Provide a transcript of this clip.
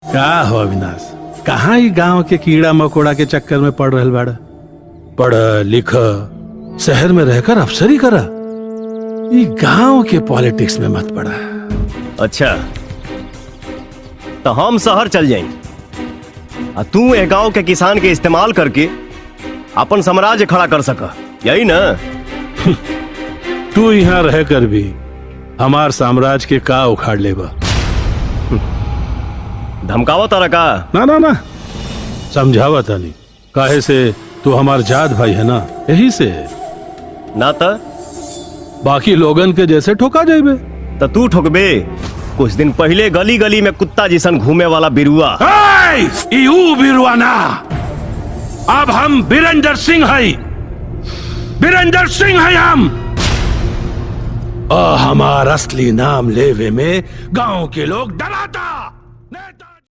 का हो अविनाश, कहाँ ही गांव के कीड़ा मकोड़ा के चक्कर में पड़ रहल बाड़ा? पढ़ लिख शहर में रहकर अफसरी करा, ये गांव के पॉलिटिक्स में मत पड़ा। अच्छा तो हम शहर चल जाई, तू ए गांव के किसान के इस्तेमाल करके अपन साम्राज्य खड़ा कर सका, यही ना? तू यहाँ रहकर भी हमार साम्राज्य के का उखाड़ लेबा? धमकावा तारा का? ना ना ना, समझावा तानी। काहे से तू हमार जात भाई है ना, यही से। ना तो बाकी लोगन के जैसे ठोका जाइबे। तो तू ठोकबे? कुछ दिन पहले गली गली में कुत्ता जिसन घूमे वाला बिरुआ। यू बिरुआ ना, अब हम बीरेंद्र सिंह है, बीरेंद्र सिंह है हम। हमार असली नाम लेवे में गांव के लोग डराता।